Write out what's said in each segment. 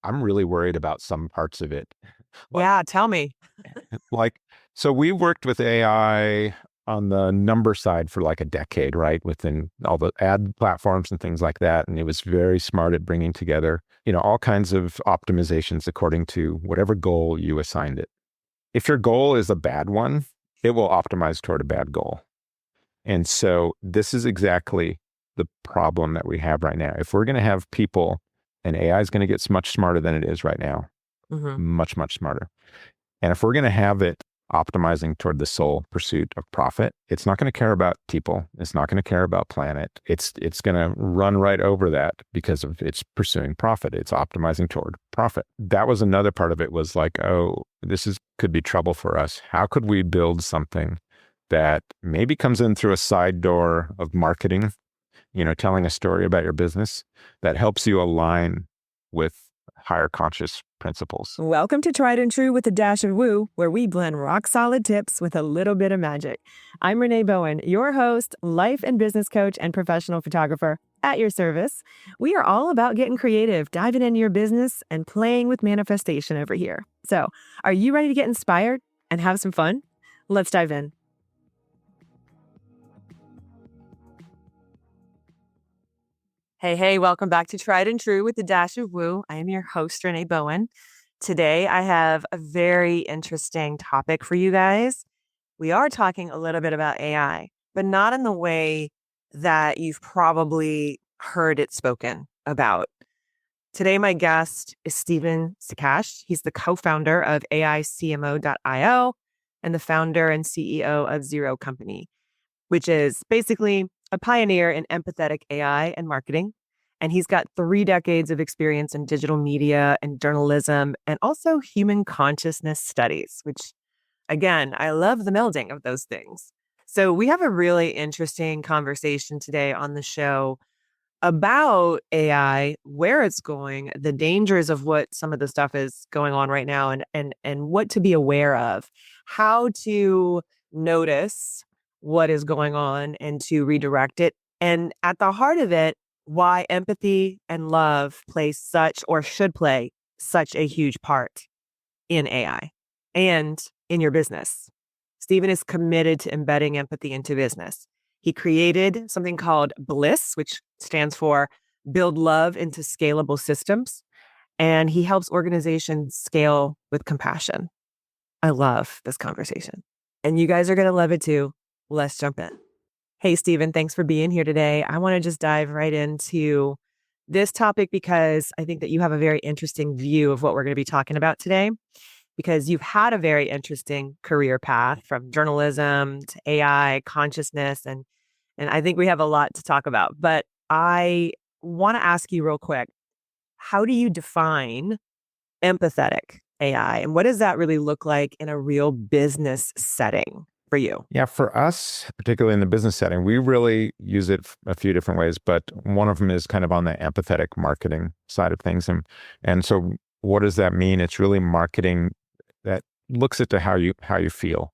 I'm really worried about some parts of it. Like, Yeah, tell me. like, so we worked with AI on the number side for like a decade, right? Within all the ad platforms and things like that. And it was very smart at bringing together, all kinds of optimizations according to whatever goal you assigned it. If your goal is a bad one, it will optimize toward a bad goal. And so this is exactly the problem that we have right now. If we're going to have people, and AI is going to get much smarter than it is right now, Hmm. much, much smarter. And if we're going to have it optimizing toward the sole pursuit of profit, it's not going to care about people. It's not going to care about planet. It's going to run right over that because of it's pursuing profit. It's optimizing toward profit. That was another part of it was like, oh, could be trouble for us. How could we build something that maybe comes in through a side door of marketing, telling a story about your business that helps you align with higher conscious principles? Welcome to Tried and True with a Dash of Woo, where we blend rock solid tips with a little bit of magic. I'm Renee Bowen, your host, life and business coach, and professional photographer at your service. We are all about getting creative, diving into your business, and playing with manifestation over here. So, are you ready to get inspired and have some fun? Let's dive in. Hey, welcome back to Tried and True with the Dash of Woo. I am your host, Renee Bowen. Today, I have a very interesting topic for you guys. We are talking a little bit about AI, but not in the way that you've probably heard it spoken about. Today, my guest is Stephen Sakach. He's the co-founder of aiCMO.io and the founder and CEO of Zero Company, which is basically a pioneer in empathetic AI and marketing. And he's got 3 decades of experience in digital media and journalism and also human consciousness studies, which, again, I love the melding of those things. So we have a really interesting conversation today on the show about AI, where it's going, the dangers of what some of the stuff is going on right now, and what to be aware of, how to notice what is going on and to redirect it. And at the heart of it, why empathy and love play such or should play such a huge part in AI and in your business. Stephen is committed to embedding empathy into business. He created something called BLISS, which stands for Build Love into Scalable Systems. And he helps organizations scale with compassion. I love this conversation. And you guys are going to love it too. Let's jump in. Hey, Stephen, thanks for being here today. I want to just dive right into this topic because I think that you have a very interesting view of what we're going to be talking about today, because you've had a very interesting career path from journalism to AI, consciousness, and I think we have a lot to talk about. But I want to ask you real quick, how do you define empathetic AI? And what does that really look like in a real business setting for you? Yeah, for us, particularly in the business setting, we really use it a few different ways, but one of them is kind of on the empathetic marketing side of things. And so what does that mean? It's really marketing that looks at how you feel,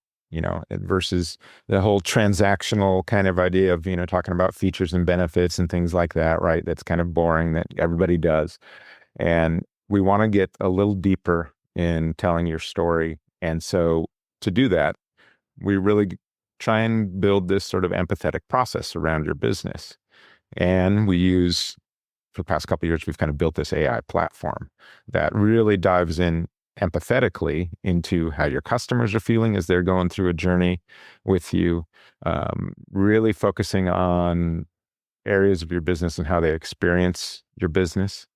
versus the whole transactional kind of idea of, talking about features and benefits and things like that, right? That's kind of boring that everybody does. And we want to get a little deeper in telling your story. And so to do that, we really try and build this sort of empathetic process around your business. And we use, for the past couple of years, we've kind of built this AI platform that really dives in empathetically into how your customers are feeling as they're going through a journey with you, really focusing on areas of your business and how they experience your business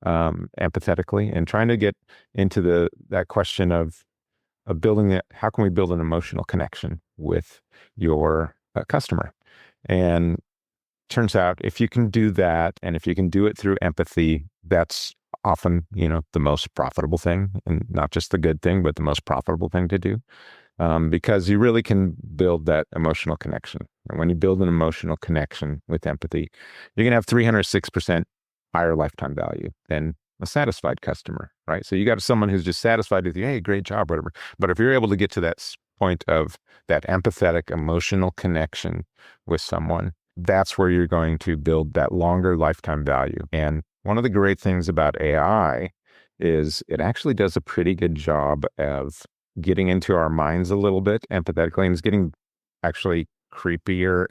empathetically, and trying to get into that question of building it. How can we build an emotional connection with your customer? And turns out if you can do that, and if you can do it through empathy, that's often, the most profitable thing, and not just the good thing, but the most profitable thing to do, because you really can build that emotional connection. And when you build an emotional connection with empathy, you're going to have 306% higher lifetime value than a satisfied customer, right? So you got someone who's just satisfied with you, hey, great job, whatever. But if you're able to get to that point of that empathetic emotional connection with someone, that's where you're going to build that longer lifetime value. And one of the great things about AI is it actually does a pretty good job of getting into our minds a little bit empathetically, and it's getting actually creepier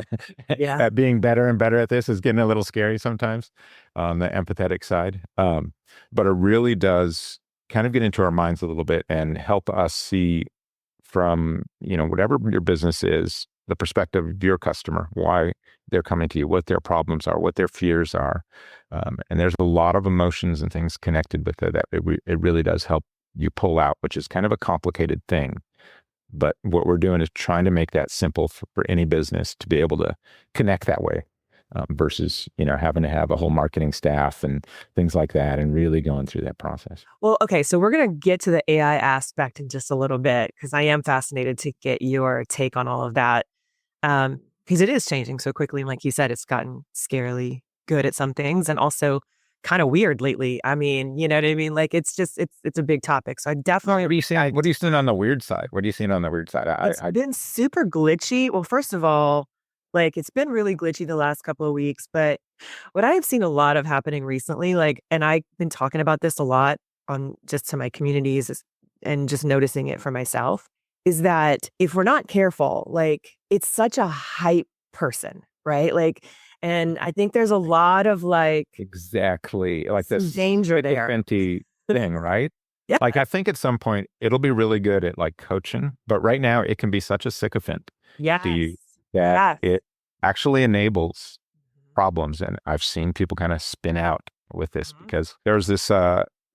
Yeah. at being better and better at this. Is getting a little scary sometimes on the empathetic side. But it really does kind of get into our minds a little bit and help us see from, whatever your business is, the perspective of your customer, why they're coming to you, what their problems are, what their fears are. And there's a lot of emotions and things connected with it that it really does help you pull out, which is kind of a complicated thing. But what we're doing is trying to make that simple for any business to be able to connect that way, versus, having to have a whole marketing staff and things like that and really going through that process. Well, okay. So we're going to get to the AI aspect in just a little bit because I am fascinated to get your take on all of that. Because it is changing so quickly. And like you said, it's gotten scarily good at some things and also kind of weird lately. I mean, you know what I mean? Like it's a big topic. So I definitely What are you seeing? What are you seeing on the weird side? What are you seeing on the weird side? It's been super glitchy. Well, first of all, like it's been really glitchy the last couple of weeks, but what I have seen a lot of happening recently, like, and I've been talking about this a lot on just to my communities and just noticing it for myself, is that if we're not careful, like it's such a hype person, right? Like, and I think there's a lot of like Exactly. Like this danger there. Fenty thing, right? Yeah. Like I think at some point it'll be really good at like coaching, but right now it can be such a sycophant Yes. to you that it actually enables problems. And I've seen people kind of spin out with this because there was this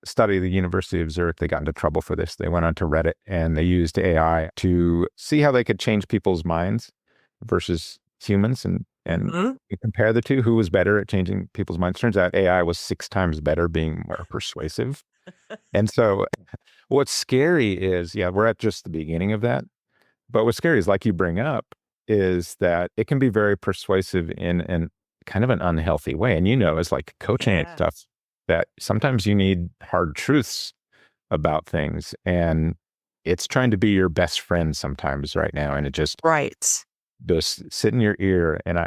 study at the University of Zurich. They got into trouble for this. They went onto Reddit and they used AI to see how they could change people's minds versus humans and you compare the two, who was better at changing people's minds. Turns out AI was 6 times better, being more persuasive. And so what's scary is, we're at just the beginning of that. But what's scary is, like you bring up, is that it can be very persuasive in kind of an unhealthy way. And it's like coaching and stuff, that sometimes you need hard truths about things. And it's trying to be your best friend sometimes right now. And it just sit in your ear. And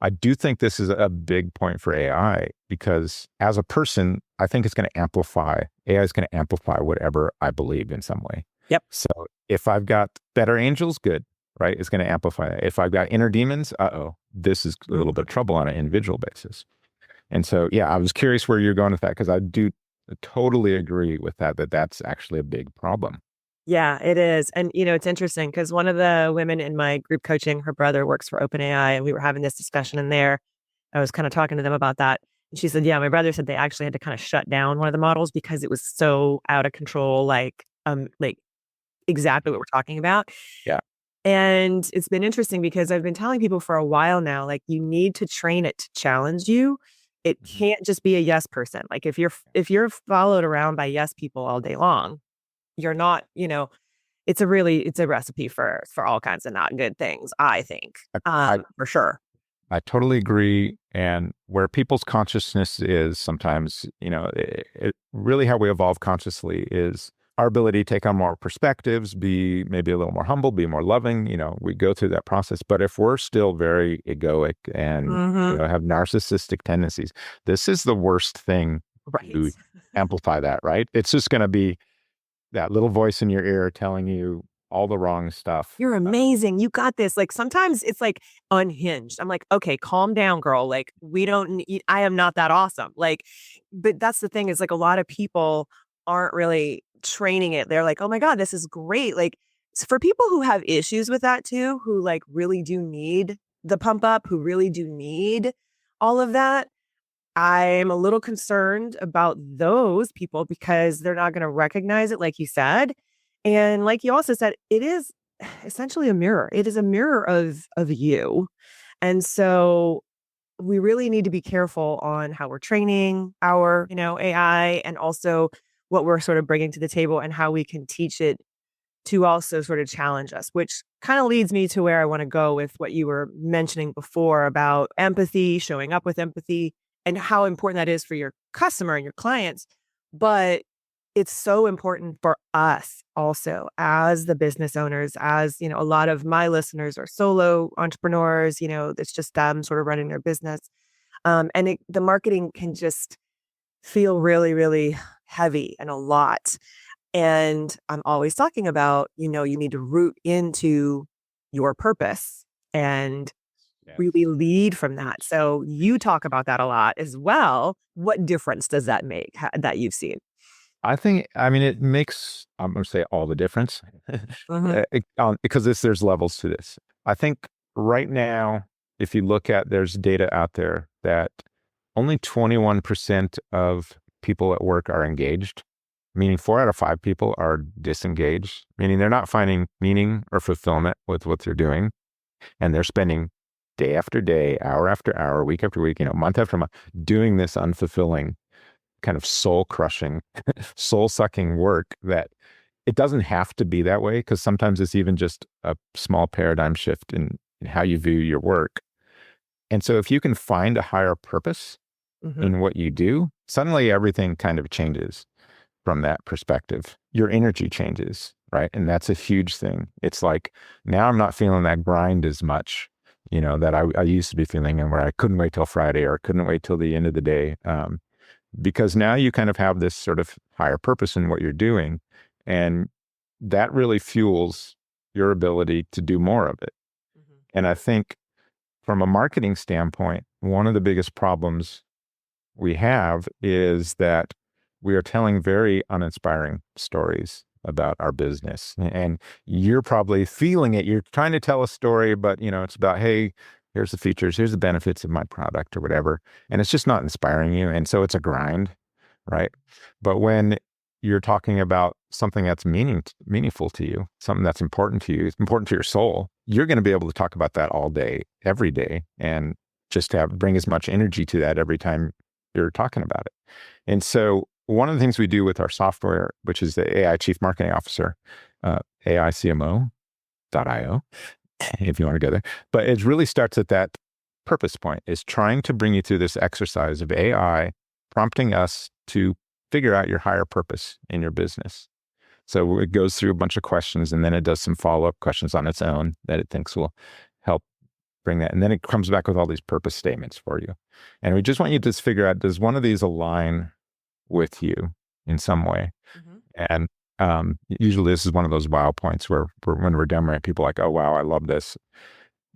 I do think this is a big point for AI, because as a person, I think AI is going to amplify whatever I believe in some way. Yep. So if I've got better angels, good, right? It's going to amplify that. If I've got inner demons, this is a little bit of trouble on an individual basis. And so, I was curious where you're going with that, because I do totally agree with that's actually a big problem. Yeah, it is. And, it's interesting because one of the women in my group coaching, her brother works for OpenAI, and we were having this discussion in there. I was kind of talking to them about that. And she said, my brother said they actually had to kind of shut down one of the models because it was so out of control, like exactly what we're talking about. Yeah. And it's been interesting because I've been telling people for a while now, like you need to train it to challenge you. It can't just be a yes person. Like if you're followed around by yes people all day long, you're not, it's a recipe for all kinds of not good things, I think, for sure. I totally agree. And where people's consciousness is sometimes, really how we evolve consciously is our ability to take on more perspectives, be maybe a little more humble, be more loving. We go through that process. But if we're still very egoic and have narcissistic tendencies, this is the worst thing to amplify that, right? It's just going to be that little voice in your ear telling you all the wrong stuff. You're amazing. You got this. Like sometimes it's like unhinged. I'm like, okay, calm down, girl. Like I am not that awesome. Like, but that's the thing is like a lot of people aren't really training it. They're like, oh my God, this is great. Like for people who have issues with that too, who like really do need the pump up, who really do need all of that, I'm a little concerned about those people because they're not going to recognize it, like you said. And like you also said, it is essentially a mirror. It is a mirror of you. And so we really need to be careful on how we're training our, AI, and also what we're sort of bringing to the table and how we can teach it to also sort of challenge us, which kind of leads me to where I want to go with what you were mentioning before about empathy, showing up with empathy, and how important that is for your customer and your clients. But it's so important for us also as the business owners, as, a lot of my listeners are solo entrepreneurs, it's just them sort of running their business. And the marketing can just feel really, really heavy and a lot. And I'm always talking about, you need to root into your purpose and Yeah. really lead from that. So you talk about that a lot as well. What difference does that make that you've seen? I mean, it makes, I'm going to say all the difference Hmm. because there's levels to this. I think right now, if you look at, there's data out there that only 21% of people at work are engaged, meaning 4 out of 5 people are disengaged, meaning they're not finding meaning or fulfillment with what they're doing. And they're spending day after day, hour after hour, week after week, month after month, doing this unfulfilling, kind of soul crushing, soul sucking work that it doesn't have to be that way, because sometimes it's even just a small paradigm shift in how you view your work. And so if you can find a higher purpose Hmm. in what you do, suddenly everything kind of changes from that perspective. Your energy changes, right? And that's a huge thing. It's like, now I'm not feeling that grind as much, that I used to be feeling, and where I couldn't wait till Friday or couldn't wait till the end of the day. Because now you kind of have this sort of higher purpose in what you're doing. And that really fuels your ability to do more of it. Hmm. And I think from a marketing standpoint, one of the biggest problems we have is that we are telling very uninspiring stories about our business. And you're probably feeling it. You're trying to tell a story, but it's about, hey, here's the features, here's the benefits of my product or whatever. And it's just not inspiring you. And so it's a grind, right? But when you're talking about something that's meaningful to you, something that's important to you, it's important to your soul, you're going to be able to talk about that all day, every day, and just bring as much energy to that every time you're talking about it. And so one of the things we do with our software, which is the AI Chief Marketing Officer, aiCMO.io, if you want to go there, but it really starts at that purpose point, is trying to bring you through this exercise of AI prompting us to figure out your higher purpose in your business. So it goes through a bunch of questions, and then it does some follow-up questions on its own that it thinks will help bring that. And then it comes back with all these purpose statements for you. And we just want you to just figure out, does one of these align with you in some way? Hmm. And usually this is one of those wow points where when we're done, people are like, oh, wow, I love this.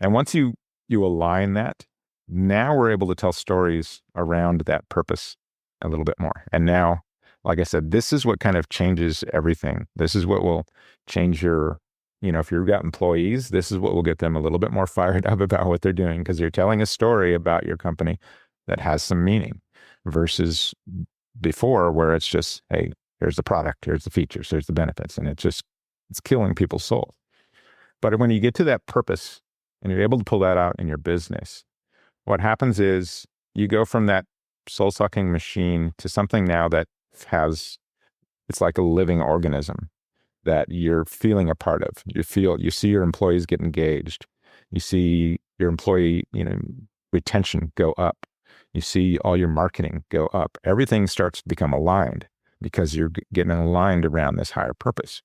And once you align that, now we're able to tell stories around that purpose a little bit more. And now, like I said, this is what kind of changes everything. This is what will change your, if you've got employees, this is what will get them a little bit more fired up about what they're doing, because you're telling a story about your company that has some meaning, versus before, where it's just, hey, here's the product, here's the features, here's the benefits. And it's killing people's souls. But when you get to that purpose and you're able to pull that out in your business, what happens is you go from that soul sucking machine to something now that it's like a living organism that you're feeling a part of. You see your employees get engaged. You see your employee, retention go up. You see all your marketing go up. Everything starts to become aligned because you're getting aligned around this higher purpose.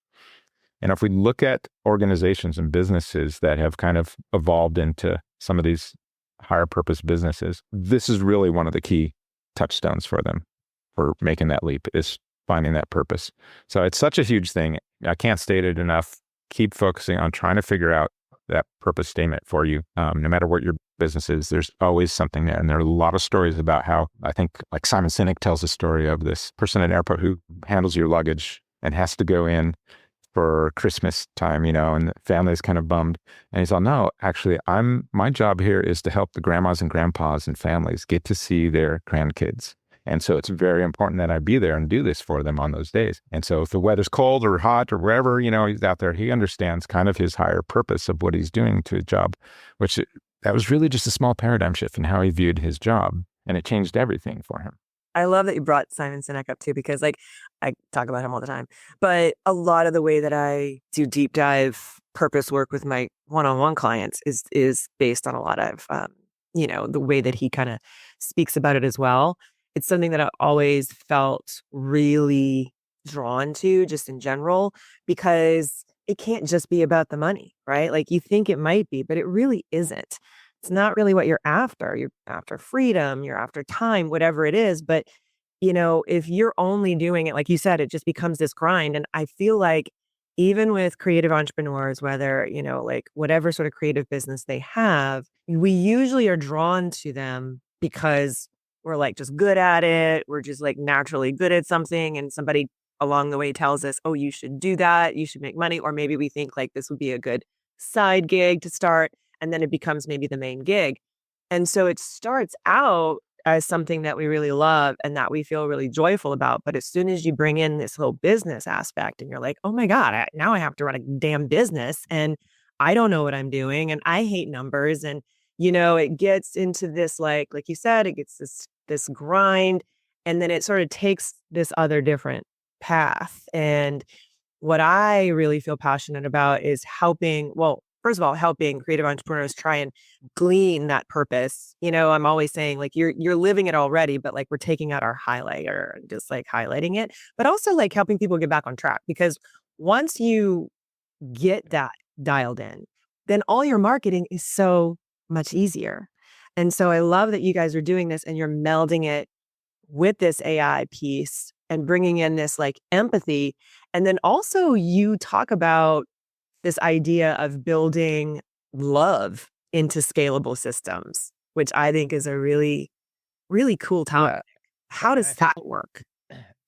And if we look at organizations and businesses that have kind of evolved into some of these higher purpose businesses, this is really one of the key touchstones for them for making that leap, is finding that purpose. So it's such a huge thing. I can't state it enough. Keep focusing on trying to figure out that purpose statement for you. No matter what your business is, there's always something there. And there are a lot of stories about how, I think, like Simon Sinek tells a story of this person at an airport who handles your luggage and has to go in for Christmas time, and the family's kind of bummed. And he's like, no, actually, my job here is to help the grandmas and grandpas and families get to see their grandkids. And so it's very important that I be there and do this for them on those days. And so if the weather's cold or hot or wherever, he's out there, he understands kind of his higher purpose of what he's doing to a job, that was really just a small paradigm shift in how he viewed his job. And it changed everything for him. I love that you brought Simon Sinek up too, because I talk about him all the time, but a lot of the way that I do deep dive purpose work with my one-on-one clients is based on a lot of, the way that he kind of speaks about it as well. It's something that I always felt really drawn to just in general, because it can't just be about the money, right? Like you think it might be, but it really isn't. It's not really what you're after. You're after freedom, you're after time, whatever it is. But if you're only doing it, like you said, it just becomes this grind. And I feel like even with creative entrepreneurs, whether, like whatever sort of creative business they have, we usually are drawn to them because we're like just good at it. We're just like naturally good at something. And somebody along the way tells us, oh, you should do that. You should make money. Or maybe we think like this would be a good side gig to start. And then it becomes maybe the main gig. And so it starts out as something that we really love and that we feel really joyful about. But as soon as you bring in this whole business aspect and you're like, oh my God, now I have to run a damn business and I don't know what I'm doing and I hate numbers. And, it gets into this, like you said, it gets this grind, and then it sort of takes this other different path. And what I really feel passionate about is first of all, helping creative entrepreneurs try and glean that purpose. I'm always saying like you're living it already, but like we're taking out our highlighter and just like highlighting it, but also like helping people get back on track, because once you get that dialed in, then all your marketing is so much easier. And so I love that you guys are doing this and you're melding it with this AI piece and bringing in this like empathy. And then also you talk about this idea of building love into scalable systems, which I think is a really, really cool topic. How does that work?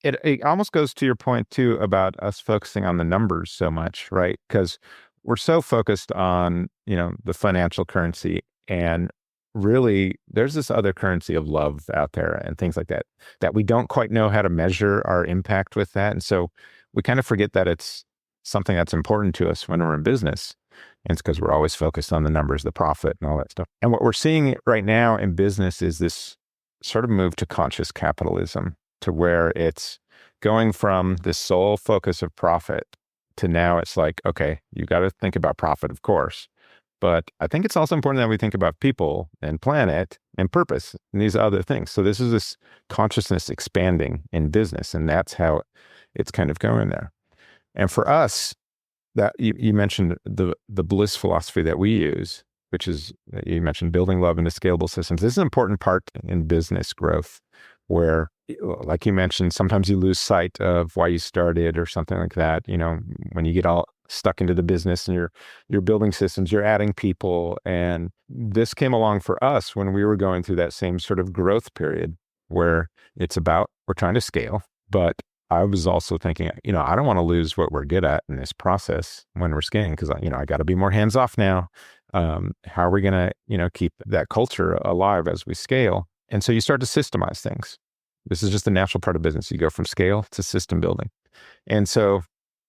It almost goes to your point too about us focusing on the numbers so much, right? Because we're so focused on, the financial currency, and really there's this other currency of love out there and things like that we don't quite know how to measure our impact with that. And so we kind of forget that it's something that's important to us when we're in business. And it's because we're always focused on the numbers, the profit and all that stuff. And what we're seeing right now in business is this sort of move to conscious capitalism, to where it's going from this sole focus of profit to now it's like, okay, you got to think about profit, of course. But I think it's also important that we think about people and planet and purpose and these other things. So this is this consciousness expanding in business, and that's how it's kind of going there. And for us, that you mentioned the BLISS philosophy that we use, which is, you mentioned building love into scalable systems. This is an important part in business growth, where, like you mentioned, sometimes you lose sight of why you started or something like that. When you get all stuck into the business and you're building systems, you're adding people. And this came along for us when we were going through that same sort of growth period, where it's about, we're trying to scale, but I was also thinking, I don't want to lose what we're good at in this process when we're scaling, because, I got to be more hands off now. How are we going to, keep that culture alive as we scale? And so you start to systemize things. This is just a natural part of business. You go from scale to system building. And so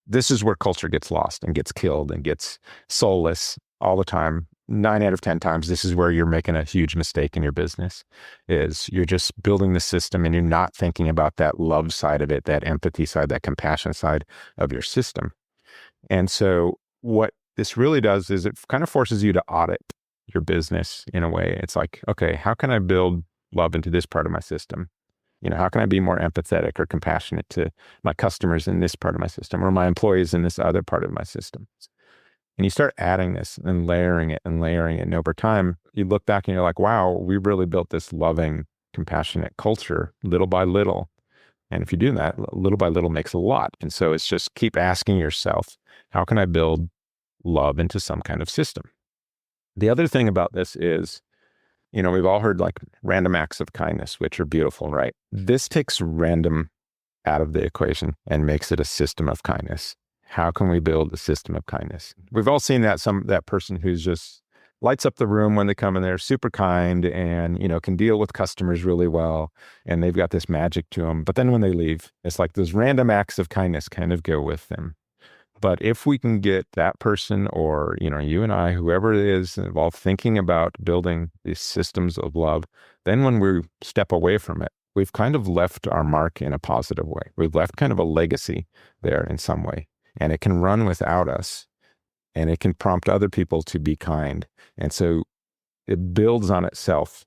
this is where culture gets lost and gets killed and gets soulless all the time. 9 out of 10 times, this is where you're making a huge mistake in your business, is you're just building the system and you're not thinking about that love side of it, that empathy side, that compassion side of your system. And so what this really does is it kind of forces you to audit your business in a way. It's like, okay, how can I build love into this part of my system? How can I be more empathetic or compassionate to my customers in this part of my system, or my employees in this other part of my system? And you start adding this and layering it and layering it. And over time, you look back and you're like, wow, we really built this loving, compassionate culture little by little. And if you do that, little by little makes a lot. And so it's just keep asking yourself, how can I build love into some kind of system? The other thing about this is, we've all heard like random acts of kindness, which are beautiful, right? This takes random out of the equation and makes it a system of kindness. How can we build a system of kindness? We've all seen that person who's just lights up the room when they come in there, super kind, and, can deal with customers really well. And they've got this magic to them. But then when they leave, it's like those random acts of kindness kind of go with them. But if we can get that person, or, you and I, whoever it is involved, thinking about building these systems of love, then when we step away from it, we've kind of left our mark in a positive way. We've left kind of a legacy there in some way, and it can run without us, and it can prompt other people to be kind. And so it builds on itself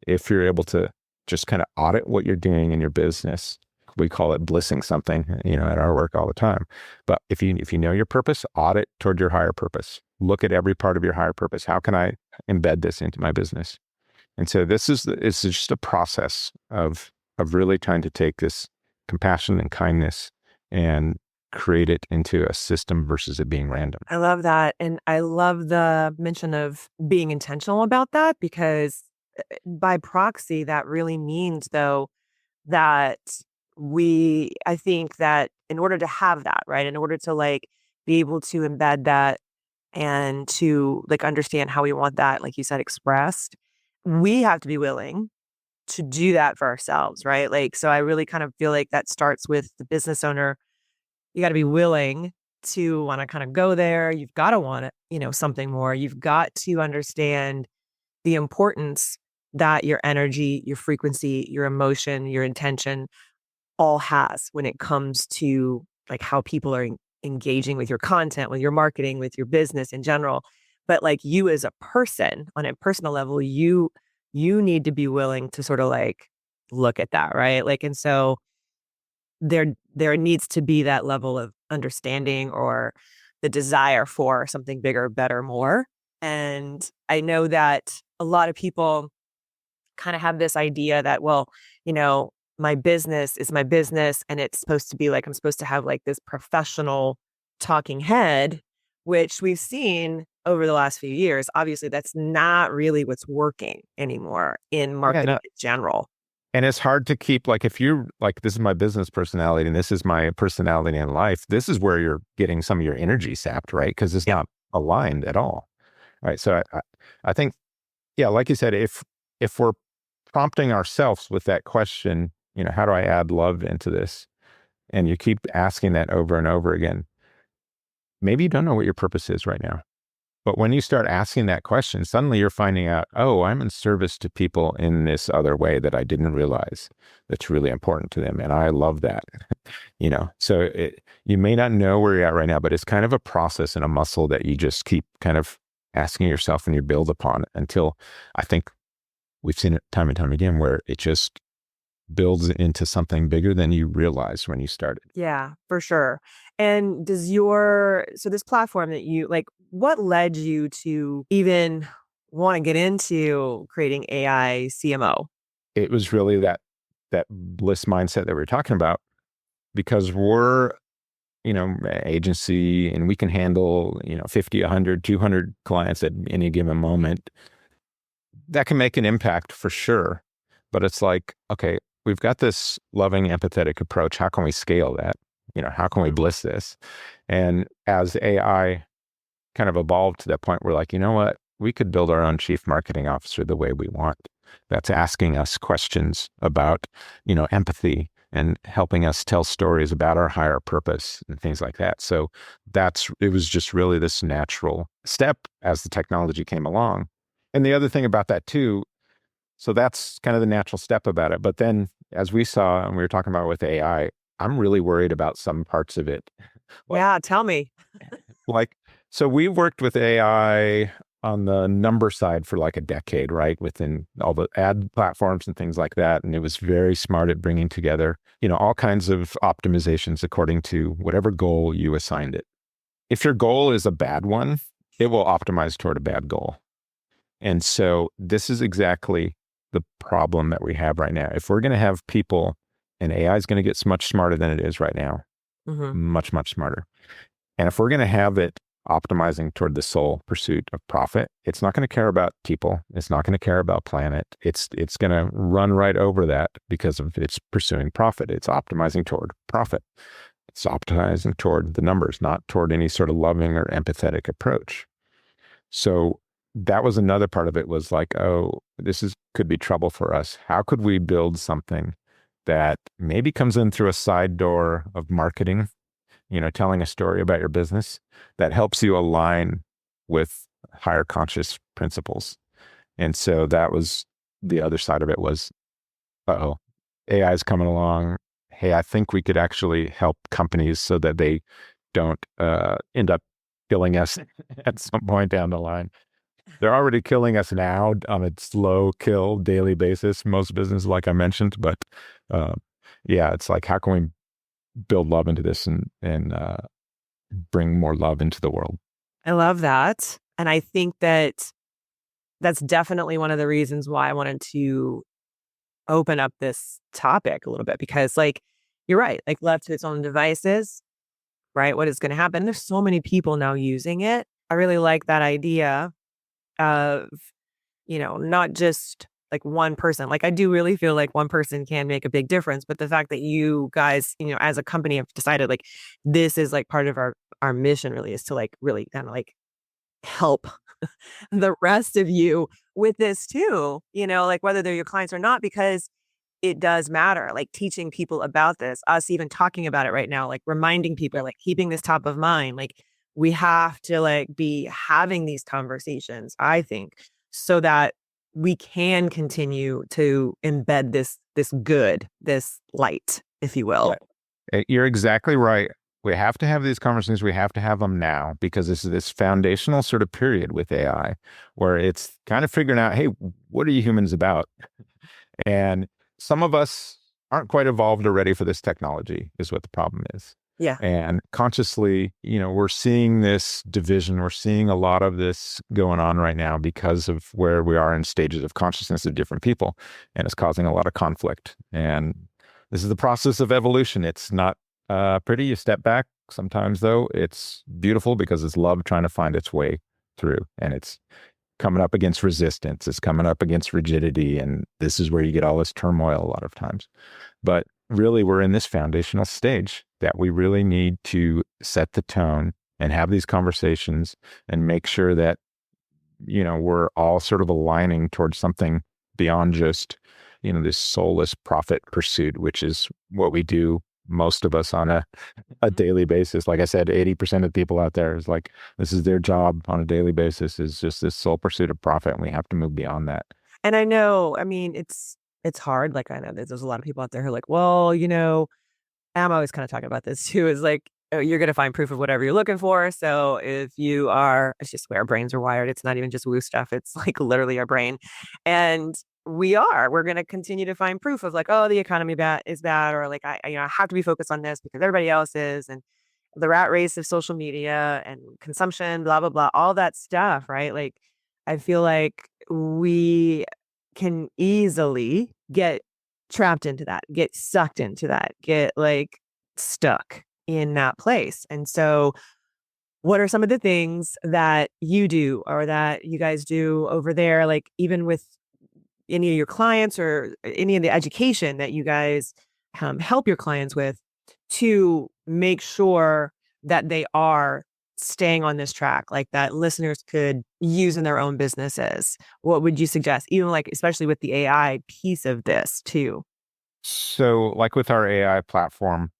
if you're able to just kind of audit what you're doing in your business. We call it blissing something, at our work all the time. But if you know your purpose, audit toward your higher purpose. Look at every part of your higher purpose. How can I embed this into my business? And so it's just a process of of really trying to take this compassion and kindness and create it into a system versus it being random. I love that. And I love the mention of being intentional about that, because by proxy, that really means, though, that I think that in order to have that, right, in order to like be able to embed that and to like understand how we want that, like you said, expressed, we have to be willing to do that for ourselves, right? Like, so I really kind of feel like that starts with the business owner. You got to be willing to want to kind of go there. You've got to want it, something more. You've got to understand the importance that your energy, your frequency, your emotion, your intention all has when it comes to like how people are engaging with your content, with your marketing, with your business in general. But like you as a person on a personal level, you need to be willing to sort of like look at that, right? Like, and so there needs to be that level of understanding or the desire for something bigger, better, more. And I know that a lot of people kind of have this idea that, well, my business is my business and it's supposed to be like, I'm supposed to have like this professional talking head, which we've seen over the last few years. Obviously, that's not really what's working anymore in marketing in general. And it's hard to keep, like, if you're like, this is my business personality and this is my personality in life, this is where you're getting some of your energy sapped, right? Because it's not aligned at all. Right. So I think, yeah, like you said, if we're prompting ourselves with that question, how do I add love into this? And you keep asking that over and over again, maybe you don't know what your purpose is right now. But when you start asking that question, suddenly you're finding out, oh, I'm in service to people in this other way that I didn't realize that's really important to them. And I love that, So you may not know where you're at right now, but it's kind of a process and a muscle that you just keep kind of asking yourself and you build upon it until I think we've seen it time and time again where it just builds into something bigger than you realized when you started. Yeah, for sure. And so this platform that you like, what led you to even want to get into creating aiCMO? It was really that bliss mindset that we were talking about, because we're, agency and we can handle, 50, 100, 200 clients at any given moment. That can make an impact for sure. But it's like, okay, we've got this loving, empathetic approach. How can we scale that? How can we bliss this? And as AI kind of evolved to that point, we're like, you know what? We could build our own chief marketing officer the way we want. That's asking us questions about, empathy and helping us tell stories about our higher purpose and things like that. So it was just really this natural step as the technology came along. And the other thing about that too, so that's kind of the natural step about it. But then as we saw, and we were talking about with AI, I'm really worried about some parts of it. Yeah, tell me. So we worked with AI on the number side for like a decade, right? Within all the ad platforms and things like that. And it was very smart at bringing together, all kinds of optimizations according to whatever goal you assigned it. If your goal is a bad one, it will optimize toward a bad goal. And so this is exactly the problem that we have right now. If we're going to have people, and AI is going to get much smarter than it is right now, much, much smarter. And if we're going to have it optimizing toward the sole pursuit of profit, it's not going to care about people. It's not going to care about planet. It's going to run right over that because of it's pursuing profit. It's optimizing toward profit. It's optimizing toward the numbers, not toward any sort of loving or empathetic approach. So that was another part of it, was like, oh, could be trouble for us. How could we build something that maybe comes in through a side door of marketing, telling a story about your business that helps you align with higher conscious principles? And so that was the other side of it was, AI is coming along. Hey, I think we could actually help companies so that they don't end up killing us at some point down the line. They're already killing us now on a slow kill daily basis, most businesses, like I mentioned. But it's like, how can we build love into this and bring more love into the world? I love that. And I think that that's definitely one of the reasons why I wanted to open up this topic a little bit because you're right, left to its own devices, right? What is going to happen? There's so many people now using it. I really like that idea of, not just one person. I do really feel like one person can make a big difference, but the fact that you guys, as a company have decided this is part of our mission really is to really kind of help the rest of you with this too, whether they're your clients or not, because it does matter, teaching people about this, us even talking about it right now, reminding people, keeping this top of mind, we have to be having these conversations, I think, so that we can continue to embed this light, if you will. You're exactly right. We have to have these conversations. We have to have them now because this is this foundational sort of period with AI where it's kind of figuring out, hey, what are you humans about? And some of us aren't quite evolved or ready for this technology is what the problem is. Yeah. And consciously, we're seeing this division. We're seeing a lot of this going on right now because of where we are in stages of consciousness of different people. And it's causing a lot of conflict. And this is the process of evolution. It's not pretty. You step back. Sometimes, though, it's beautiful because it's love trying to find its way through. And it's coming up against resistance. It's coming up against rigidity. And this is where you get all this turmoil a lot of times. But really, we're in this foundational stage that we really need to set the tone and have these conversations and make sure that, we're all sort of aligning towards something beyond just, this soulless profit pursuit, which is what we do, most of us on a daily basis. Like I said, 80% of people out there is this is their job on a daily basis, is just this sole pursuit of profit. And we have to move beyond that. And I know, it's hard. I know there's a lot of people out there who are well, I'm always kind of talking about this too, is oh, you're going to find proof of whatever you're looking for. So if you are, it's just the way our brains are wired. It's not even just woo stuff. It's literally our brain. And we're going to continue to find proof of oh, the economy is bad, or I have to be focused on this because everybody else is. And the rat race of social media and consumption, blah, blah, blah, all that stuff, right? I feel like we can easily get trapped into that, get sucked into that, get stuck in that place. And so what are some of the things that you do or that you guys do over there, even with any of your clients or any of the education that you guys help your clients with to make sure that they are staying on this track, that listeners could use in their own businesses? What would you suggest, even especially with the AI piece of this too? So with our AI platform,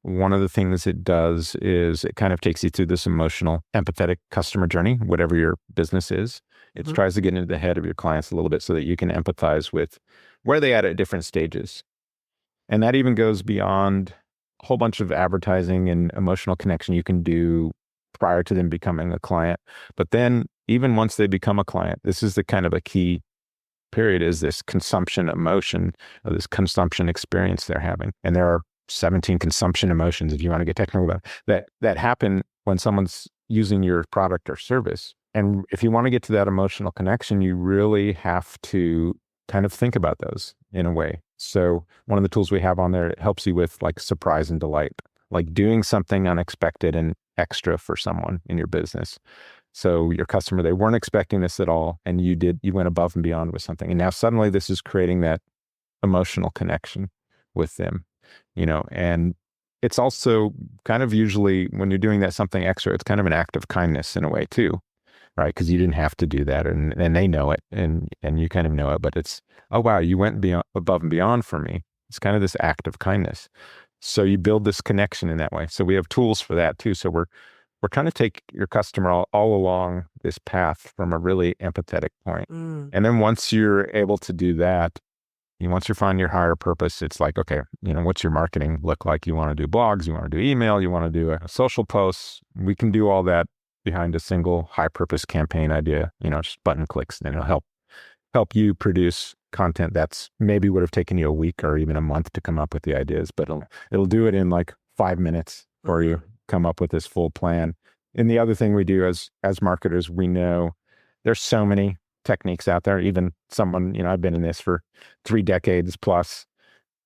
one of the things it does is it kind of takes you through this emotional, empathetic customer journey, whatever your business is. It tries to get into the head of your clients a little bit so that you can empathize with where they at different stages. And that even goes beyond a whole bunch of advertising and emotional connection you can do prior to them becoming a client. But then even once they become a client, this is the kind of a key period, is this consumption emotion or this consumption experience they're having. And there are 17 consumption emotions, if you want to get technical about it, that happen when someone's using your product or service. And if you want to get to that emotional connection, you really have to kind of think about those in a way. So one of the tools we have on there, it helps you with surprise and delight, doing something unexpected and extra for someone in your business. So your customer, they weren't expecting this at all. And you went above and beyond with something. And now suddenly this is creating that emotional connection with them, and it's also kind of usually when you're doing that something extra, it's kind of an act of kindness in a way too, right? Because you didn't have to do that, and they know it, and you kind of know it, but it's, oh wow, you went above and beyond for me. It's kind of this act of kindness. So you build this connection in that way. So we have tools for that too. So we're trying to take your customer all along this path from a really empathetic point. And then once you're able to do that, once you find your higher purpose, it's okay, what's your marketing look like? You want to do blogs, you want to do email, you want to do a social posts. We can do all that behind a single high purpose campaign idea, just button clicks, and it'll help you produce content that's maybe would have taken you a week or even a month to come up with the ideas, but it'll do it in 5 minutes for you, come up with this full plan. And the other thing we do as marketers, we know there's so many techniques out there. Even someone, I've been in this for 3 decades plus,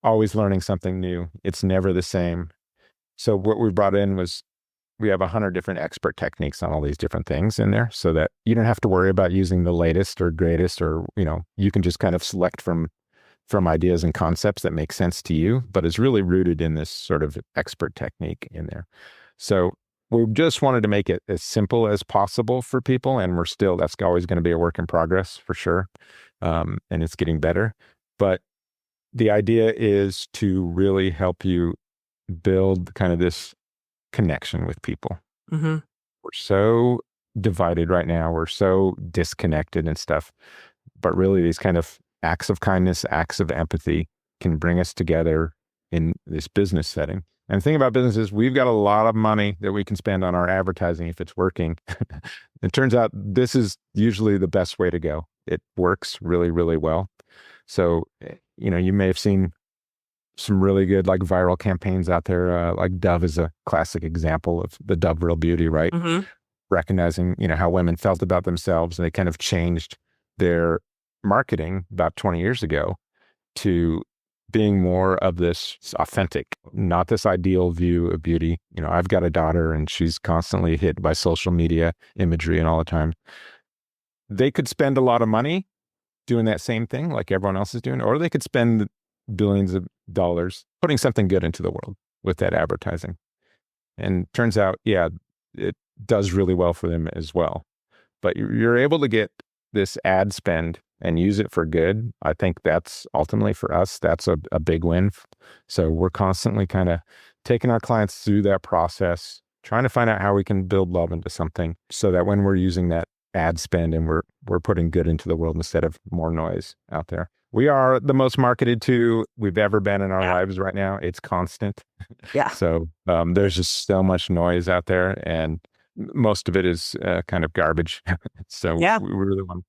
always learning something new. It's never the same. So what we brought in was we have 100 different expert techniques on all these different things in there, so that you don't have to worry about using the latest or greatest, or, you can just kind of select from ideas and concepts that make sense to you, but it's really rooted in this sort of expert technique in there. So we just wanted to make it as simple as possible for people. And that's always going to be a work in progress for sure. And it's getting better. But the idea is to really help you build kind of this connection with people. Mm-hmm. We're so divided right now. We're so disconnected and stuff. But really, these kind of acts of kindness, acts of empathy can bring us together in this business setting. And the thing about business is we've got a lot of money that we can spend on our advertising if it's working. It turns out this is usually the best way to go. It works really, really well. So, you may have seen some really good like viral campaigns out there. Like Dove is a classic example of the Dove Real Beauty, right? Mm-hmm. Recognizing, how women felt about themselves, and they kind of changed their marketing about 20 years ago to being more of this authentic, not this ideal view of beauty. I've got a daughter and she's constantly hit by social media imagery and all the time. They could spend a lot of money doing that same thing like everyone else is doing, or they could spend billions of dollars putting something good into the world with that advertising. And turns out, yeah, it does really well for them as well. But you're able to get this ad spend and use it for good. I think that's ultimately for us, that's a big win. So we're constantly kind of taking our clients through that process, trying to find out how we can build love into something so that when we're using that ad spend and we're putting good into the world instead of more noise out there. We are the most marketed to we've ever been in our lives right now. It's constant. Yeah. So there's just so much noise out there, and most of it is kind of garbage. So we really want to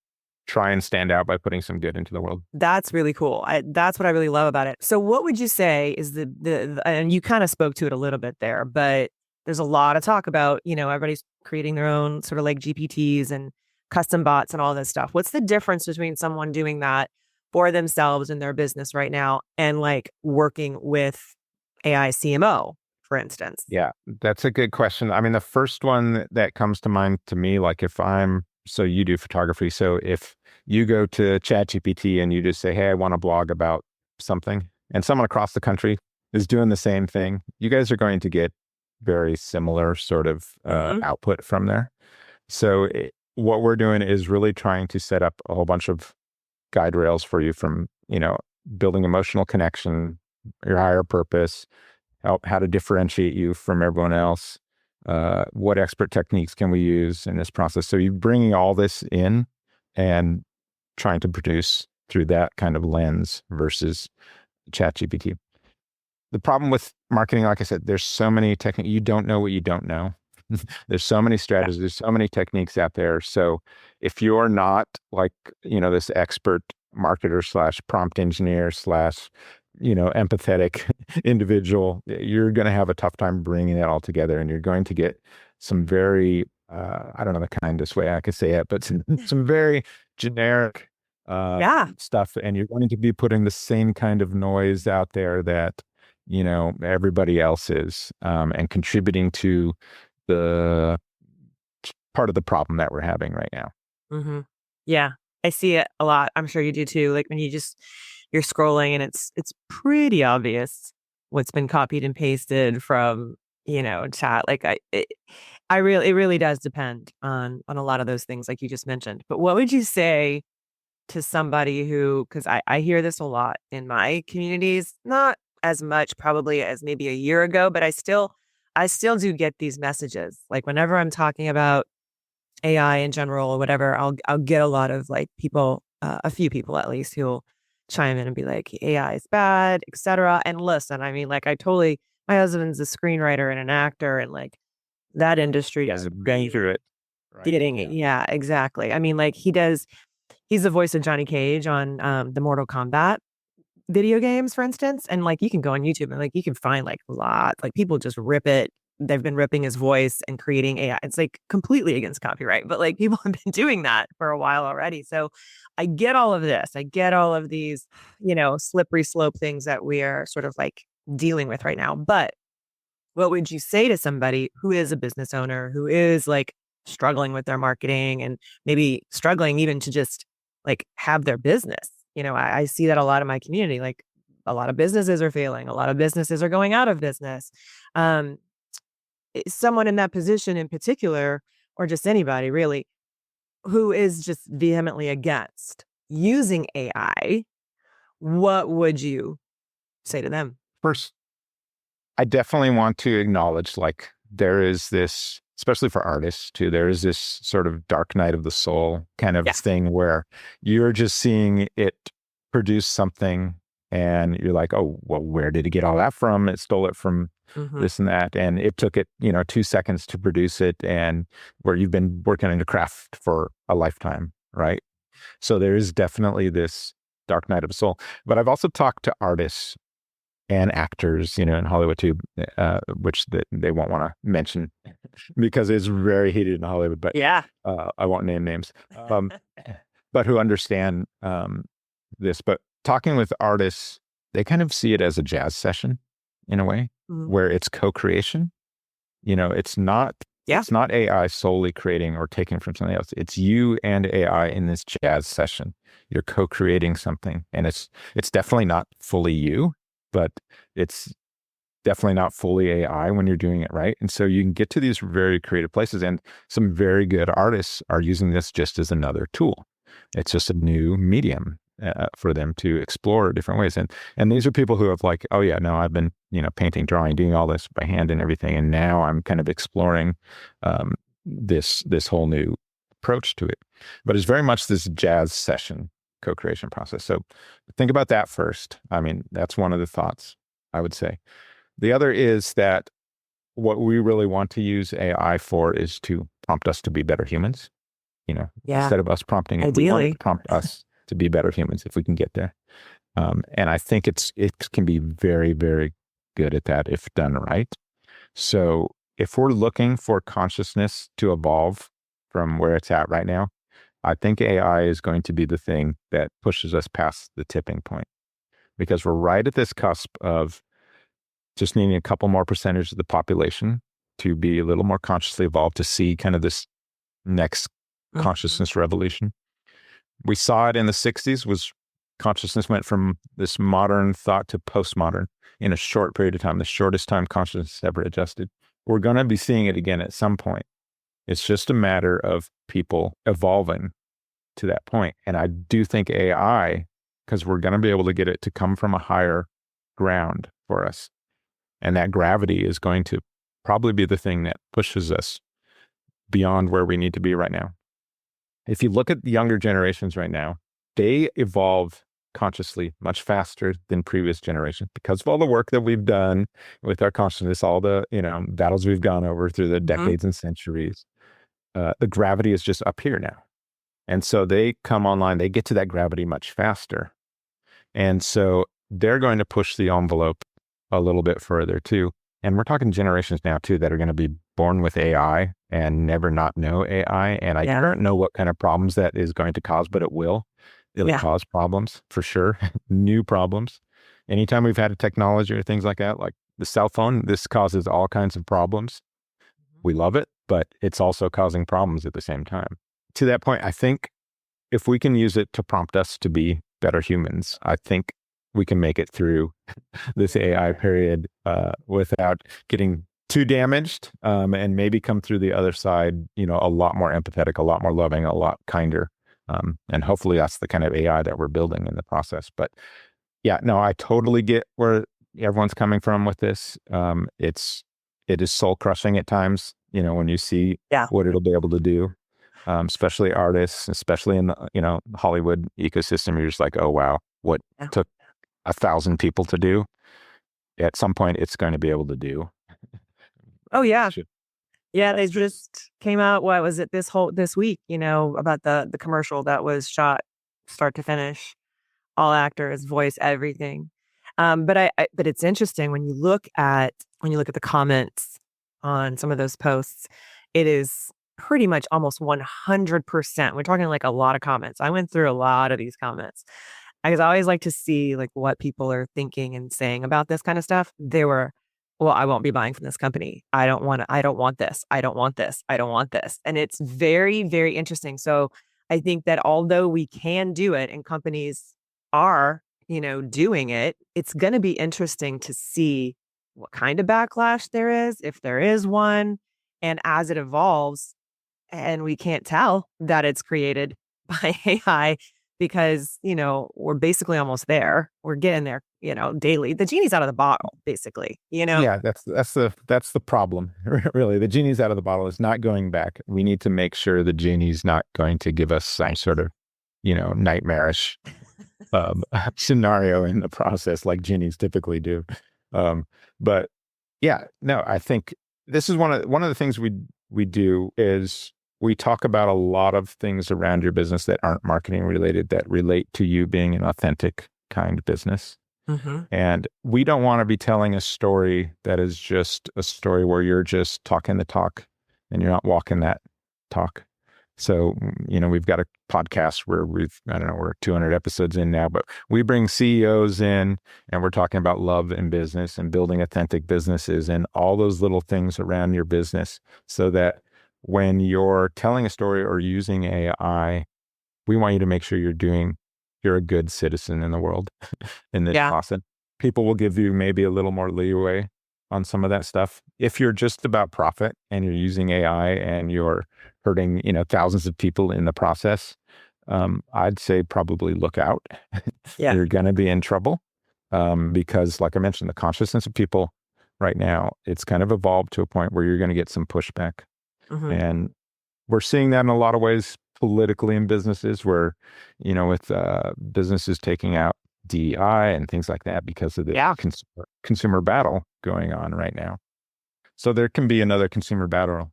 try and stand out by putting some good into the world. That's really cool. That's what I really love about it. So what would you say is the and you kind of spoke to it a little bit there, but there's a lot of talk about, everybody's creating their own sort of like GPTs and custom bots and all this stuff. What's the difference between someone doing that for themselves in their business right now and like working with aiCMO, for instance? Yeah, that's a good question. I mean, the first one that comes to mind to me, like so you do photography. So if you go to ChatGPT and you just say, hey, I want to blog about something, and someone across the country is doing the same thing, you guys are going to get very similar sort of output from there. So what we're doing is really trying to set up a whole bunch of guide rails for you from, building emotional connection, your higher purpose, how to differentiate you from everyone else, what expert techniques can we use in this process. So you're bringing all this in and trying to produce through that kind of lens versus ChatGPT. The problem with marketing, like I said, there's so many techniques. You don't know what you don't know. There's so many strategies, there's so many techniques out there. So if you're not like, this expert marketer / prompt engineer / empathetic individual, you're going to have a tough time bringing it all together. And you're going to get some very, I don't know the kindest way I could say it, but some very generic stuff. And you're going to be putting the same kind of noise out there that, everybody else is, and contributing to the part of the problem that we're having right now. Mm-hmm. Yeah, I see it a lot. I'm sure you do too. Like when you're scrolling and it's pretty obvious what's been copied and pasted from, chat. Like it really does depend on a lot of those things like you just mentioned. But what would you say to somebody who, because I hear this a lot in my communities, not as much probably as maybe a year ago, but I still do get these messages. Like whenever I'm talking about AI in general or whatever, I'll get a lot of like people, a few people at least, who'll chime in and be like, AI is bad, etc. And listen, I mean, like my husband's a screenwriter and an actor, and like that industry is going through it. Getting it. Yeah, exactly. I mean, like he's the voice of Johnny Cage on the Mortal Kombat video games, for instance. And like you can go on YouTube and like you can find like a lot, like people just rip it they've been ripping his voice and creating AI. It's like completely against copyright, but like people have been doing that for a while already. So I get all of this. I get all of these, slippery slope things that we are sort of like dealing with right now. But what would you say to somebody who is a business owner, who is like struggling with their marketing and maybe struggling even to just like have their business? I see that a lot in my community. Like a lot of businesses are failing. A lot of businesses are going out of business. Someone in that position in particular, or just anybody really, who is just vehemently against using AI, what would you say to them? First, I definitely want to acknowledge like there is this, especially for artists too, there is this sort of dark night of the soul kind of thing where you're just seeing it produce something and you're like, oh, well, where did it get all that from? It stole it from this and that. And it took it, 2 seconds to produce it, and where you've been working on your craft for a lifetime, right? So there is definitely this dark night of the soul. But I've also talked to artists and actors, in Hollywood too, which they won't want to mention because it's very heated in Hollywood. But I won't name names, but who understand this. But talking with artists, they kind of see it as a jazz session in a way, where it's co-creation. It's not AI solely creating or taking from something else. It's you and AI in this jazz session. You're co-creating something, and it's definitely not fully you, but it's definitely not fully AI when you're doing it right. And so you can get to these very creative places, and some very good artists are using this just as another tool. It's just a new medium for them to explore different ways. And these are people who have like, oh yeah, no, I've been, painting, drawing, doing all this by hand and everything. And now I'm kind of exploring this whole new approach to it. But it's very much this jazz session co-creation process. So think about that first. I mean, that's one of the thoughts I would say. The other is that what we really want to use AI for is to prompt us to be better humans. Instead of us prompting it, we want it to prompt us to be better humans if we can get there. And I think it can be very, very good at that if done right. So if we're looking for consciousness to evolve from where it's at right now, I think AI is going to be the thing that pushes us past the tipping point, because we're right at this cusp of just needing a couple more percentage of the population to be a little more consciously evolved to see kind of this next consciousness revolution. We saw it in the 60s, was consciousness went from this modern thought to postmodern in a short period of time, the shortest time consciousness ever adjusted. We're going to be seeing it again at some point. It's just a matter of people evolving to that point. And I do think AI, because we're going to be able to get it to come from a higher ground for us. And that gravity is going to probably be the thing that pushes us beyond where we need to be right now. If you look at the younger generations right now, they evolve consciously much faster than previous generations because of all the work that we've done with our consciousness, all the battles we've gone over through the decades and centuries. The gravity is just up here now. And so they come online, they get to that gravity much faster. And so they're going to push the envelope a little bit further too. And we're talking generations now too that are going to be born with AI and never not know AI. And I don't know what kind of problems that is going to cause, but it will. It'll cause problems for sure, new problems. Anytime we've had a technology or things like that, like the cell phone, this causes all kinds of problems. We love it, but it's also causing problems at the same time. To that point, I think if we can use it to prompt us to be better humans, I think we can make it through this AI period without getting too damaged, and maybe come through the other side, a lot more empathetic, a lot more loving, a lot kinder. And hopefully that's the kind of AI that we're building in the process. But yeah, no, I totally get where everyone's coming from with this. It is soul crushing at times, when you see what it'll be able to do, especially artists, especially in the, Hollywood ecosystem. You're just like, oh, wow, what took 1,000 people to do, at some point it's going to be able to do. Oh yeah. Yeah, they just came out, what was it, this week, about the commercial that was shot start to finish, all actors, voice, everything. But it's interesting when you look at the comments on some of those posts, it is pretty much almost 100%. We're talking like a lot of comments. I went through a lot of these comments because I always like to see like what people are thinking and saying about this kind of stuff. They were, well, I won't be buying from this company. I don't want this. I don't want this. I don't want this. And it's very, very interesting. So I think that although we can do it and companies are, doing it, it's going to be interesting to see what kind of backlash there is, if there is one. And as it evolves, and we can't tell that it's created by AI because, we're basically almost there. We're getting there, daily. The genie's out of the bottle, basically, Yeah, that's the problem. Really, the genie's out of the bottle. It's not going back. We need to make sure the genie's not going to give us some sort of, nightmarish scenario in the process, like genies typically do. But yeah, no, I think this is one of the things we do is we talk about a lot of things around your business that aren't marketing related, that relate to you being an authentic kind of business. Mm-hmm. And we don't want to be telling a story that is just a story where you're just talking the talk and you're not walking that talk. So, we've got a podcast where we're 200 episodes in now, but we bring CEOs in and we're talking about love in business and building authentic businesses and all those little things around your business so that when you're telling a story or using AI, we want you to make sure you're a good citizen in the world in this process. People will give you maybe a little more leeway on some of that stuff. If you're just about profit and you're using AI and you're hurting, thousands of people in the process, I'd say probably look out. Yeah. You're going to be in trouble because, like I mentioned, the consciousness of people right now, it's kind of evolved to a point where you're going to get some pushback. Mm-hmm. And we're seeing that in a lot of ways politically in businesses where, with businesses taking out DEI and things like that because of the consumer battle going on right now. So there can be another consumer battle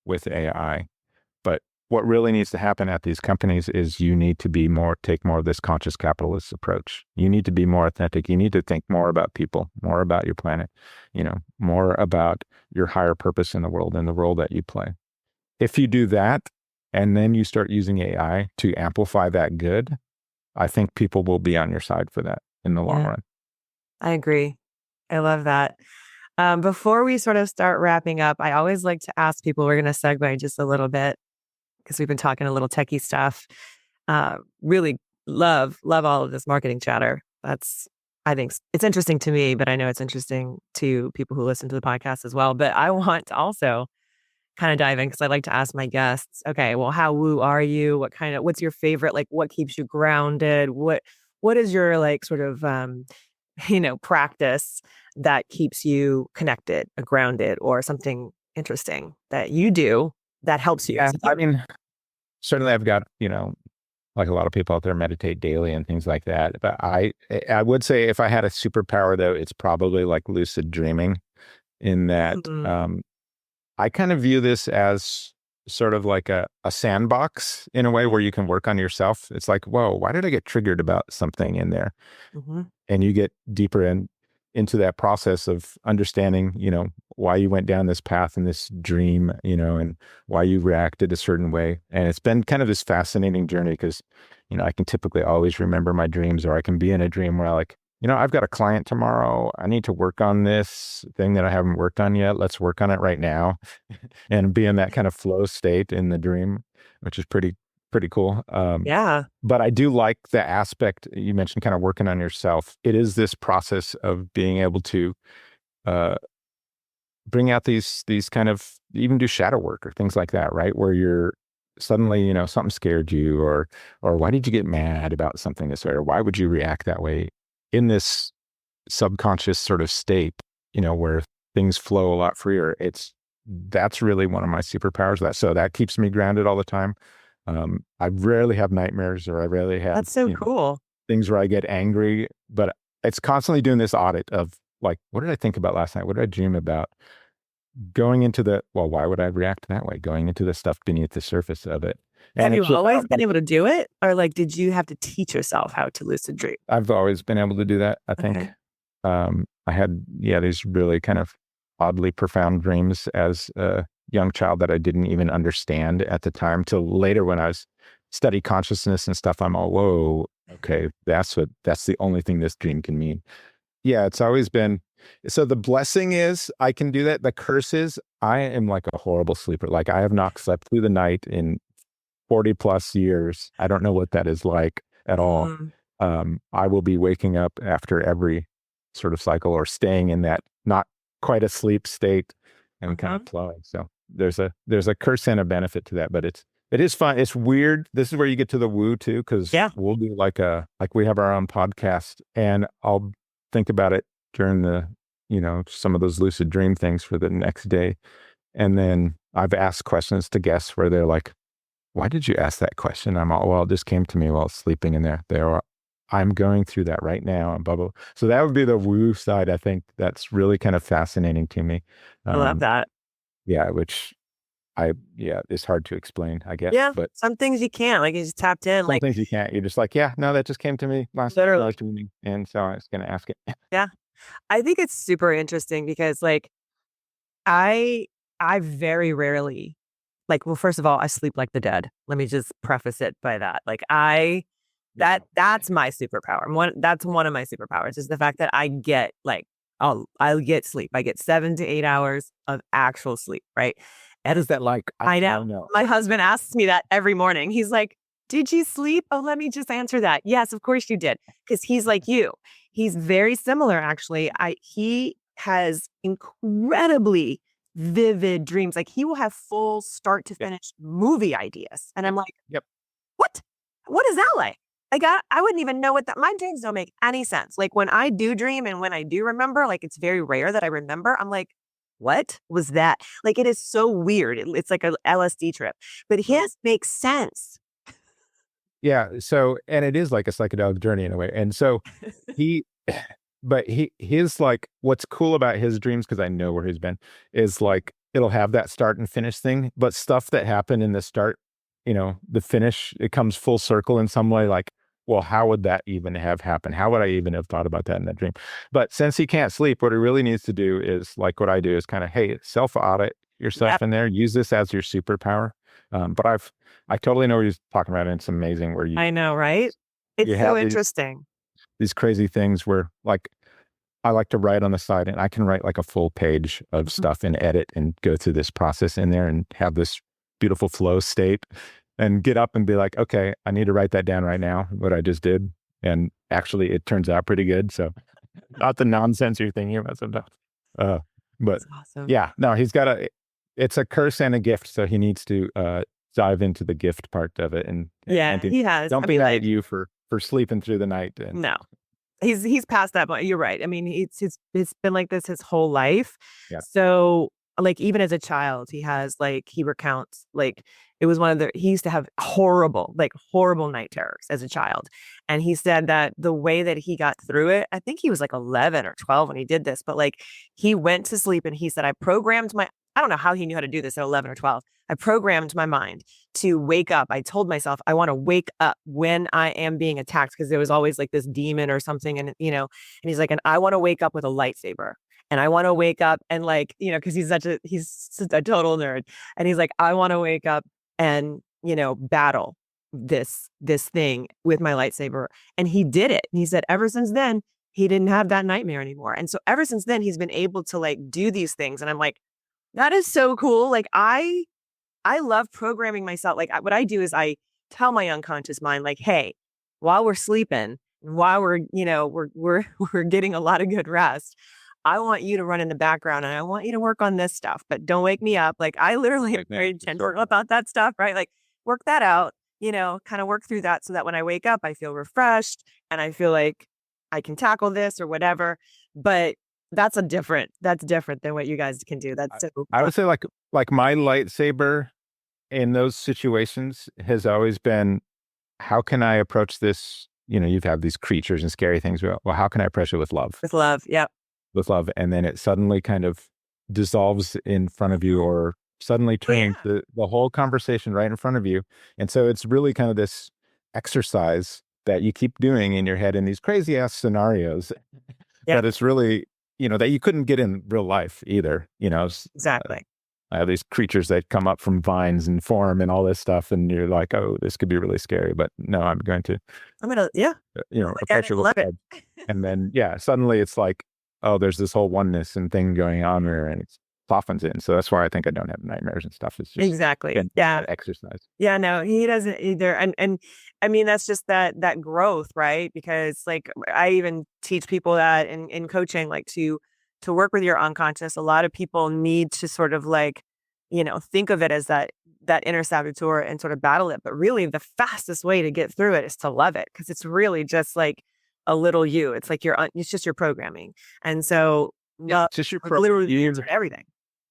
with AI. But what really needs to happen at these companies is you need to take more of this conscious capitalist approach. You need to be more authentic. You need to think more about people, more about your planet, more about your higher purpose in the world and the role that you play. If you do that, and then you start using AI to amplify that good, I think people will be on your side for that in the long run. I agree. I love that. Before we sort of start wrapping up, I always like to ask people, we're going to segue just a little bit because we've been talking a little techie stuff. Really love all of this marketing chatter. I think it's interesting to me, but I know it's interesting to people who listen to the podcast as well. But I want to also kind of dive in because I like to ask my guests, okay, well, how woo are you? What's your favorite, like what keeps you grounded? What is your like sort of, practice that keeps you connected, grounded, or something interesting that you do that helps you? Yeah, I mean, certainly I've got, like a lot of people out there meditate daily and things like that. But I would say if I had a superpower though, it's probably like lucid dreaming in that, I kind of view this as sort of like a sandbox in a way where you can work on yourself. It's like, whoa, why did I get triggered about something in there? Mm-hmm. And you get deeper into that process of understanding, why you went down this path in this dream, and why you reacted a certain way. And it's been kind of this fascinating journey because, I can typically always remember my dreams, or I can be in a dream where I've got a client tomorrow. I need to work on this thing that I haven't worked on yet. Let's work on it right now and be in that kind of flow state in the dream, which is pretty cool. But I do like the aspect you mentioned, kind of working on yourself. It is this process of being able to bring out these kind of, even do shadow work or things like that, right? Where you're suddenly, something scared you or why did you get mad about something this way? Or why would you react that way? In this subconscious sort of state, where things flow a lot freer, that's really one of my superpowers. So that keeps me grounded all the time. I rarely have nightmares, or I rarely have that's so cool things where I get angry, but it's constantly doing this audit of like, what did I think about last night? What did I dream about? Going into why would I react that way? Going into the stuff beneath the surface of it. Have you always been able to do it? Or like, did you have to teach yourself how to lucid dream? I've always been able to do that. I think I had, these really kind of oddly profound dreams as a young child that I didn't even understand at the time till later when I was study consciousness and stuff. I'm all, whoa, okay, that's the only thing this dream can mean. Yeah, it's always been. So the blessing is I can do that. The curse is I am like a horrible sleeper. Like I have not slept through the night in 40 plus years. I don't know what that is like at all. Mm, I will be waking up after every sort of cycle or staying in that not quite asleep state and kind of mhm. flowing. So there's a curse and a benefit to that, but it is fun. It's weird. This is where you get to the woo too, because Yeah. we'll do like we have our own podcast and I'll think about it during some of those lucid dream things for the next day. And then I've asked questions to guests where they're like, why did you ask that question? I'm all, well, it just came to me while sleeping in there. I'm going through that right now and blah, blah. So that would be the woo side. I think that's really kind of fascinating to me. I love that. Yeah, which it's hard to explain, I guess, Yeah. but Some things you can't, like you just tapped in, some like things you can't. You're just like, yeah, no, that just came to me literally. last evening. And so I was going to ask it. Yeah. I think it's super interesting because like I I very rarely like, well, first of all, I sleep like the dead. Let me just preface it by that. Like that's my superpower. That's one of my superpowers is the fact that I get like I'll get sleep. I get 7 to 8 hours of actual sleep, right? What is that like? I I don't know. know. My husband asks me that every morning. He's like, "Did you sleep?" Oh, let me just answer that. Yes, of course you did. Because he's like you. He's very similar, actually. He has incredibly vivid dreams. Like he will have full start to Yep. finish movie ideas. And I'm like, Yep. what? What is that like? Like I wouldn't even know what that my dreams don't make any sense. Like when I do dream and when I do remember, like it's very rare that I remember. I'm like, what was that? Like it is so weird. It's like a LSD trip. But his makes sense. Yeah. So, and it is like a psychedelic journey in a way. And so he, but his like, what's cool about his dreams, because I know where he's been, is like it'll have that start and finish thing, but stuff that happened in the start, the finish, it comes full circle in some way. Like, well, how would that even have happened? How would I even have thought about that in that dream? But since he can't sleep, what he really needs to do is like what I do is kind of, hey, self audit yourself Yep. in there, use this as your superpower. But I totally know what he's talking about. And it's amazing where I know, right? It's you so have interesting. these crazy things where like I like to write on the side and I can write like a full page of Mhm. stuff and edit and go through this process in there and have this beautiful flow state and get up and be like, okay, I need to write that down right now, what I just did. And actually it turns out pretty good. So not the nonsense you're thinking about sometimes. Uh, but That's awesome. yeah, no, it's a curse and a gift. So he needs to dive into the gift part of it and Yeah, to he has. don't I be mean, mad like, at you for sleeping through the night. And no. He's past that point. You're right. I mean, it's been like this his whole life. yeah, So, like, even as a child, he recounts, like, it was he used to have horrible night terrors as a child. And he said that the way that he got through it, I think he was like 11 or 12 when he did this, but like, he went to sleep and he said, I don't know how he knew how to do this at 11 or 12. I programmed my mind to wake up. I told myself, I want to wake up when I am being attacked because there was always like this demon or something. And he's like, and I want to wake up with a lightsaber. And I want to wake up and like, because he's such a total nerd. And he's like, I want to wake up and, battle this thing with my lightsaber. And he did it. And he said, ever since then, he didn't have that nightmare anymore. And so ever since then, he's been able to like do these things. And I'm like, that is so cool. Like I love programming myself. Like what I do is I tell my unconscious mind, like, hey, while we're sleeping, while we're getting a lot of good rest, I want you to run in the background and I want you to work on this stuff, but don't wake me up. Like I literally am like that. very gentle about that stuff, right? Like work that out, kind of work through that so that when I wake up, I feel refreshed and I feel like I can tackle this or whatever. But that's different than what you guys can do. That's so I fun. would say like my lightsaber in those situations has always been, how can I approach this? You've had these creatures and scary things. Well, how can I approach it with love? With love. Yep. With love. And then it suddenly kind of dissolves in front of you or suddenly Oh, yeah. turns the whole conversation right in front of you. And so it's really kind of this exercise that you keep doing in your head in these crazy ass scenarios Yep. that it's really that you couldn't get in real life either. Exactly. I have these creatures that come up from vines and form and all this stuff, and you're like, oh, this could be really scary. But no, I'm going to, yeah. approach it with Love it. love. And then, suddenly it's like, oh, there's this whole oneness and thing going on there, and it softens it. And so that's why I think I don't have nightmares and stuff. It's just Exactly. been Yeah. that exercise. Yeah, no, he doesn't either. And I mean, that's just that growth, right? Because like I even teach people that in coaching, like to work with your unconscious. A lot of people need to sort of like, think of it as that inner saboteur and sort of battle it. But really the fastest way to get through it is to love it, because it's really just like a little you. It's like it's just your programming. And so It's just your literally everything.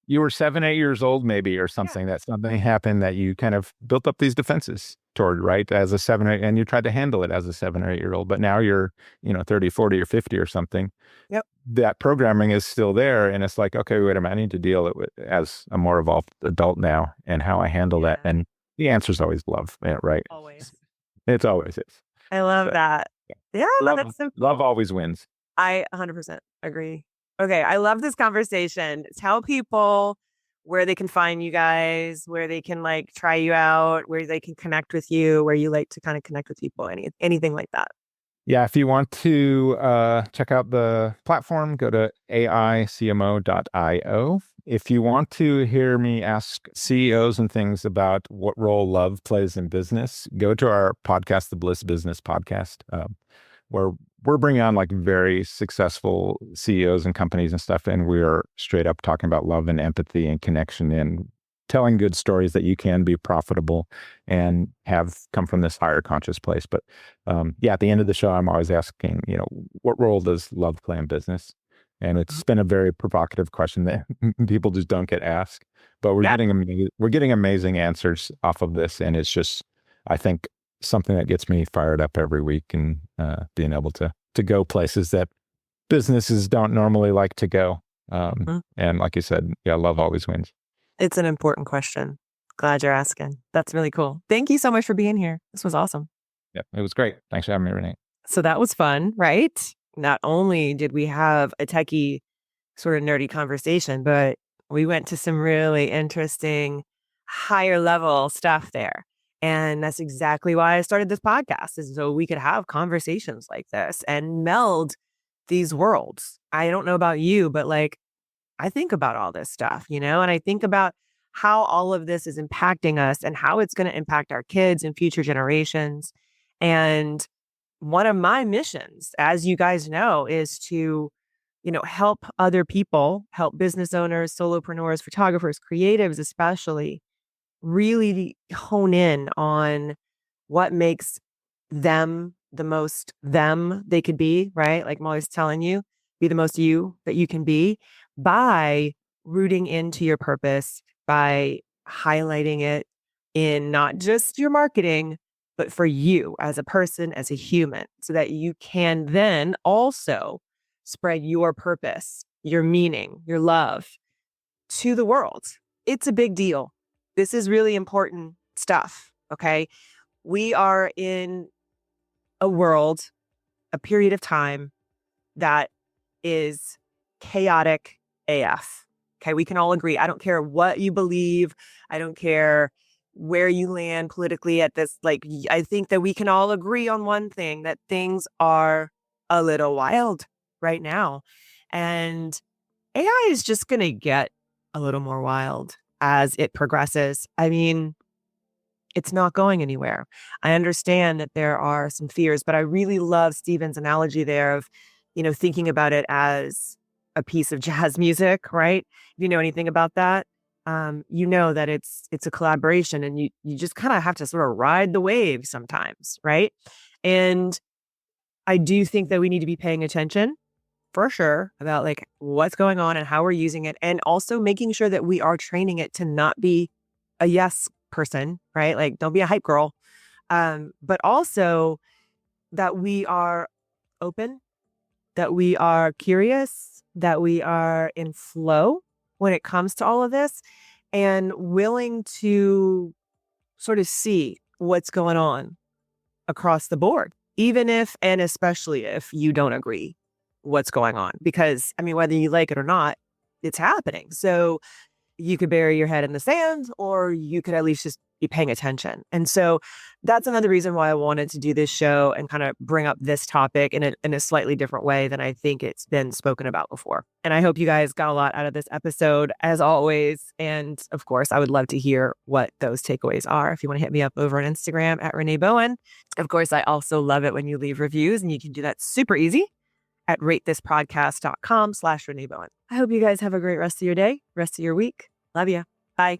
You were 7, 8 years old, maybe, or something. That something happened that you kind of built up these defenses toward, right? As a 7 or 8, and you tried to handle it as a 7 or 8 year old, but now you're, 30, 40, or 50 or something. Yep. That programming is still there. And it's like, okay, wait a minute, I need to deal with it as a more evolved adult now, and how I handle that. And the answer is always love, right? Always. It always is. I love that. Yeah, that's so cool. Love always wins. I 100% agree. Okay, I love this conversation. Tell people where they can find you guys, where they can like try you out, where they can connect with you, where you like to kind of connect with people, anything like that. Yeah, if you want to check out the platform, go to aiCMO.io. If you want to hear me ask CEOs and things about what role love plays in business, go to our podcast, the BLISS Business Podcast, where we're bringing on like very successful CEOs and companies and stuff, and we're straight up talking about love and empathy and connection and telling good stories that you can be profitable and have come from this higher conscious place. But at the end of the show, I'm always asking, what role does love play in business? And it's been a very provocative question that people just don't get asked. But we're getting amazing answers off of this, and it's just, I think, something that gets me fired up every week, and being able to go places that businesses don't normally like to go. And like you said, love always wins. It's an important question. Glad you're asking. That's really cool. Thank you so much for being here. This was awesome. Yeah, it was great. Thanks for having me, Renee. So that was fun, right? Not only did we have a techie sort of nerdy conversation, but we went to some really interesting higher level stuff there. And that's exactly why I started this podcast, is so we could have conversations like this and meld these worlds. I don't know about you, but like, I think about all this stuff, and I think about how all of this is impacting us and how it's going to impact our kids and future generations. And one of my missions, as you guys know, is to, help other people, help business owners, solopreneurs, photographers, creatives, especially really hone in on what makes them the most them they could be, right? Like I'm always telling you, be the most you that you can be by rooting into your purpose, by highlighting it in not just your marketing, but for you as a person, as a human, so that you can then also spread your purpose, your meaning, your love to the world. It's a big deal. This is really important stuff. Okay. We are in a world, a period of time that is chaotic AF. Okay. We can all agree. I don't care what you believe. I don't care where you land politically at this. Like, I think that we can all agree on one thing, that things are a little wild right now. And AI is just going to get a little more wild as it progresses. I mean, it's not going anywhere. I understand that there are some fears, but I really love Stephen's analogy there of, thinking about it as a piece of jazz music, right? If you know anything about that, you know that it's a collaboration, and you just kind of have to sort of ride the wave sometimes, right? And I do think that we need to be paying attention for sure about like what's going on and how we're using it, and also making sure that we are training it to not be a yes person, right? Like don't be a hype girl, but also that we are open, that we are curious, that we are in flow when it comes to all of this, and willing to sort of see what's going on across the board, even if and especially if you don't agree what's going on. Because, I mean, whether you like it or not, it's happening. So you could bury your head in the sand, or you could at least just be paying attention. And so that's another reason why I wanted to do this show and kind of bring up this topic in a slightly different way than I think it's been spoken about before. And I hope you guys got a lot out of this episode, as always. And of course, I would love to hear what those takeaways are. If you want to hit me up over on Instagram at Renee Bowen. Of course, I also love it when you leave reviews, and you can do that super easy at ratethispodcast.com/Renee Bowen. I hope you guys have a great rest of your day, rest of your week. Love you. Bye.